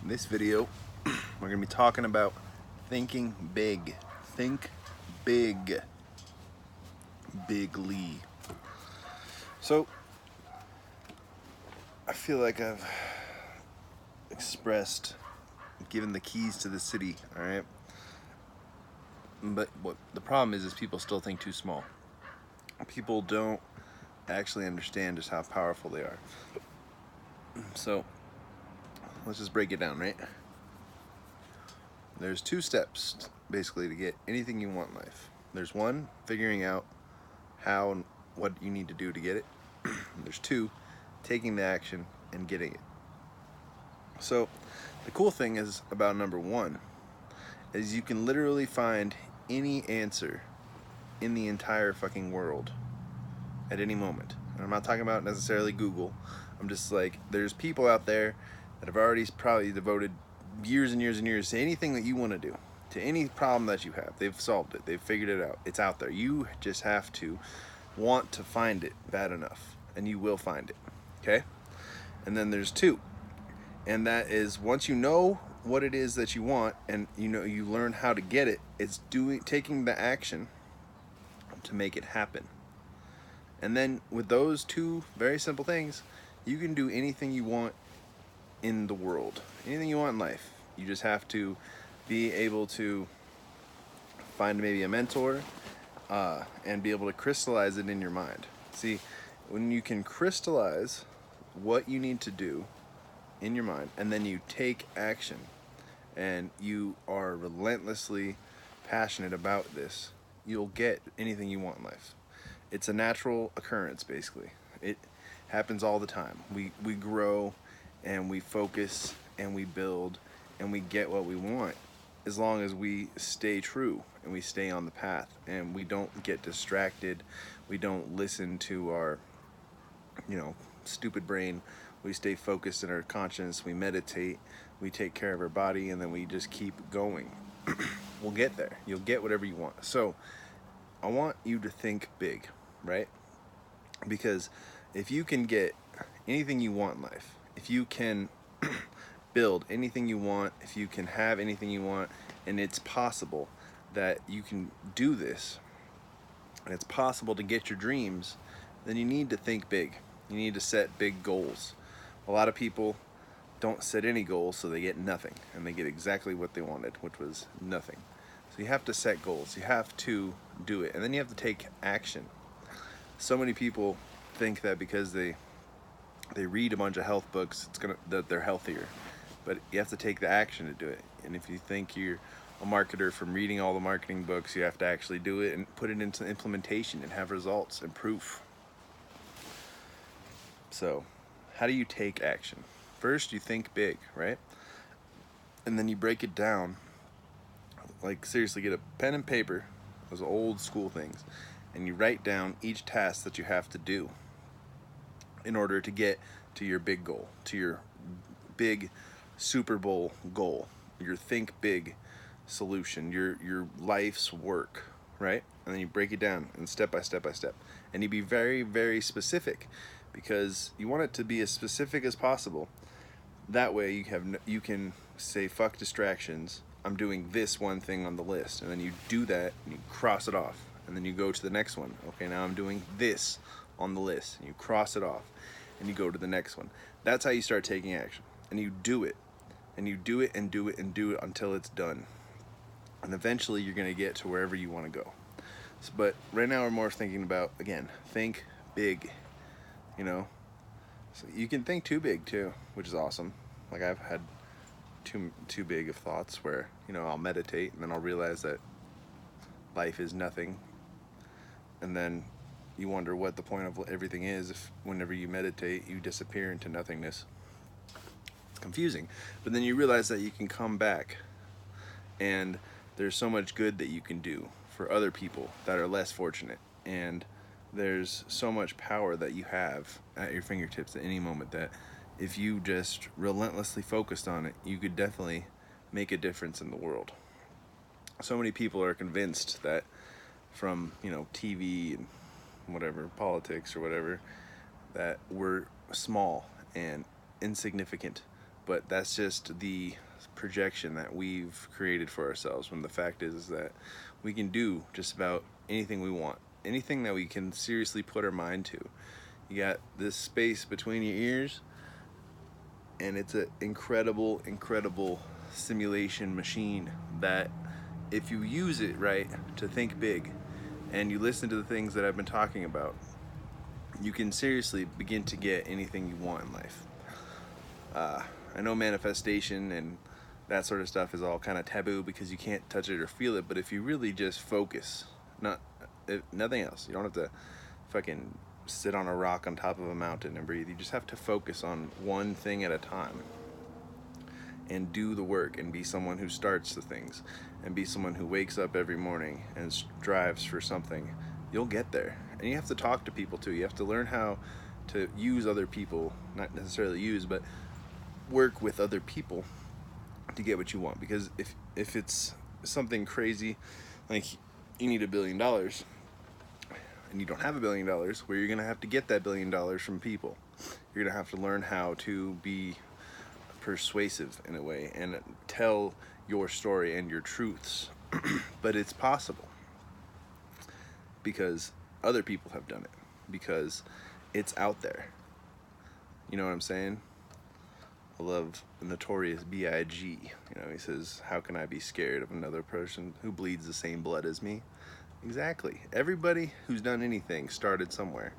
In this video, we're going to be talking about thinking big. Think big. Bigly. So, I feel like I've given the keys to the city, alright? But what the problem is people still think too small. People don't actually understand just how powerful they are. So, let's just break it down, right? There's two steps, basically, to get anything you want in life. There's one, figuring out how and what you need to do to get it. There's two, taking the action and getting it. So, the cool thing is about number one, is you can literally find any answer in the entire fucking world at any moment. And I'm not talking about necessarily Google. I'm just like, there's people out there that have already probably devoted years and years and years to anything that you want to do, to any problem that you have. They've solved it. They've figured it out. It's out there. You just have to want to find it bad enough, and you will find it. Okay? And then there's two. And that is, once you know what it is that you want and you learn how to get it, it's taking the action to make it happen. And then with those two very simple things, you can do anything you want in the world, anything you want in life. You just have to be able to find maybe a mentor and be able to crystallize it in your mind. See, when you can crystallize what you need to do in your mind, and then you take action, and you are relentlessly passionate about this, you'll get anything you want in life. It's a natural occurrence, basically. It happens all the time. We grow and we focus and we build and we get what we want as long as we stay true and we stay on the path and we don't get distracted. We don't listen to our stupid brain. We stay focused in our conscience. We meditate. We take care of our body, and then we just keep going. We'll get there. You'll get whatever you want. So I want you to think big, right? Because if you can get anything you want in life, if you can build anything you want, if you can have anything you want, and it's possible that you can do this, and it's possible to get your dreams, then you need to think big. You need to set big goals. A lot of people don't set any goals, so they get nothing, and they get exactly what they wanted, which was nothing. So you have to set goals. You have to do it, and then you have to take action. So many people think that because they read a bunch of health books, that they're healthier, but you have to take the action to do it. And if you think you're a marketer from reading all the marketing books, you have to actually do it and put it into implementation and have results and proof. So, how do you take action? First, you think big, right? And then you break it down. Like, seriously, get a pen and paper, those old school things, and you write down each task that you have to do in order to get to your big goal, to your big Super Bowl goal, your think big solution, your life's work, right? And then you break it down and step by step by step. And you be very, very specific, because you want it to be as specific as possible. That way you can say, fuck distractions, I'm doing this one thing on the list, and then you do that and you cross it off, and then you go to the next one. Okay, now I'm doing this on the list, and you cross it off, and you go to the next one. That's how you start taking action, and you do it, and you do it and do it and do it until it's done, and eventually you're going to get to wherever you want to go. But right now we're more thinking about, again, think big. So you can think too big too, which is awesome. Like, I've had too big of thoughts where I'll meditate and then I'll realize that life is nothing, and then you wonder what the point of everything is if whenever you meditate you disappear into nothingness. It's confusing, but then you realize that you can come back, and there's so much good that you can do for other people that are less fortunate, and there's so much power that you have at your fingertips at any moment that if you just relentlessly focused on it, you could definitely make a difference in the world. So many people are convinced that from TV and whatever, politics or whatever, that we're small and insignificant but that's just the projection that we've created for ourselves, when the fact is that we can do just about anything we want, anything that we can seriously put our mind to. You got this space between your ears, and it's an incredible simulation machine that, if you use it right to think big and you listen to the things that I've been talking about, you can seriously begin to get anything you want in life. I know manifestation and that sort of stuff is all kind of taboo because you can't touch it or feel it, but if you really just focus, nothing else, you don't have to fucking sit on a rock on top of a mountain and breathe. You just have to focus on one thing at a time and do the work, and be someone who starts the things, and be someone who wakes up every morning and strives for something. You'll get there. And you have to talk to people too. You have to learn how to use other people, not necessarily use, but work with other people to get what you want. Because if it's something crazy, like you need $1 billion, and you don't have $1 billion, where you're gonna have to get that $1 billion from people. You're gonna have to learn how to be persuasive in a way and tell your story and your truths. But it's possible because other people have done it, because it's out there. You know what I'm saying? I love the Notorious B.I.G. You know, he says, how can I be scared of another person who bleeds the same blood as me? Exactly. Everybody who's done anything started somewhere.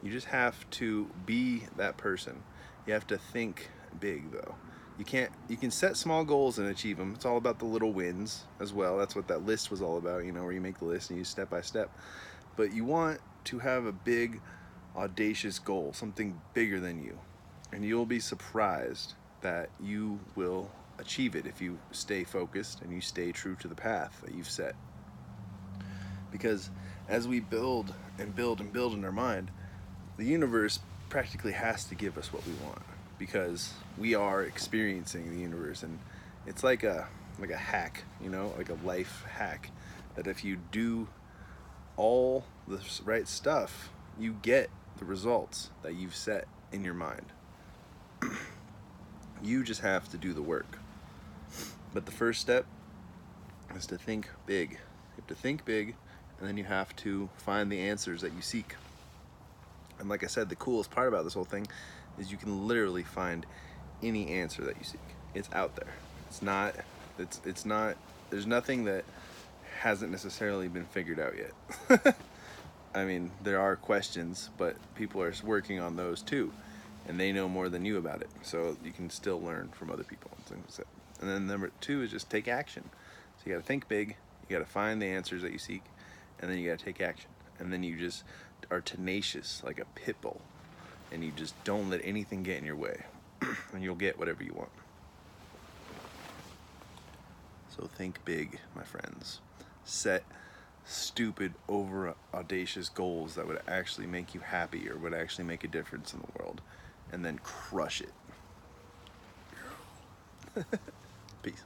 You just have to be that person. You have to think big, though. You can set small goals and achieve them. It's all about the little wins as well. That's what that list was all about, you know, where you make the list and you step by step. But you want to have a big, audacious goal, something bigger than you. And you'll be surprised that you will achieve it if you stay focused and you stay true to the path that you've set. Because as we build and build and build in our mind, the universe practically has to give us what we want, because we are experiencing the universe. And it's like a hack, you know, like a life hack, that if you do all the right stuff, you get the results that you've set in your mind. You just have to do the work. But the first step is to think big. You have to think big, and then you have to find the answers that you seek. And like I said, the coolest part about this whole thing is you can literally find any answer that you seek. It's out there. It's not, there's nothing that hasn't necessarily been figured out yet. I mean, there are questions, but people are working on those too, and they know more than you about it. So you can still learn from other people and things like that. And then number 2 is just take action. So you gotta think big, you gotta find the answers that you seek, and then you gotta take action. And then you just are tenacious like a pit bull, and you just don't let anything get in your way, and you'll get whatever you want. So think big, my friends. Set stupid, over audacious goals that would actually make you happy or would actually make a difference in the world, and then crush it. Peace.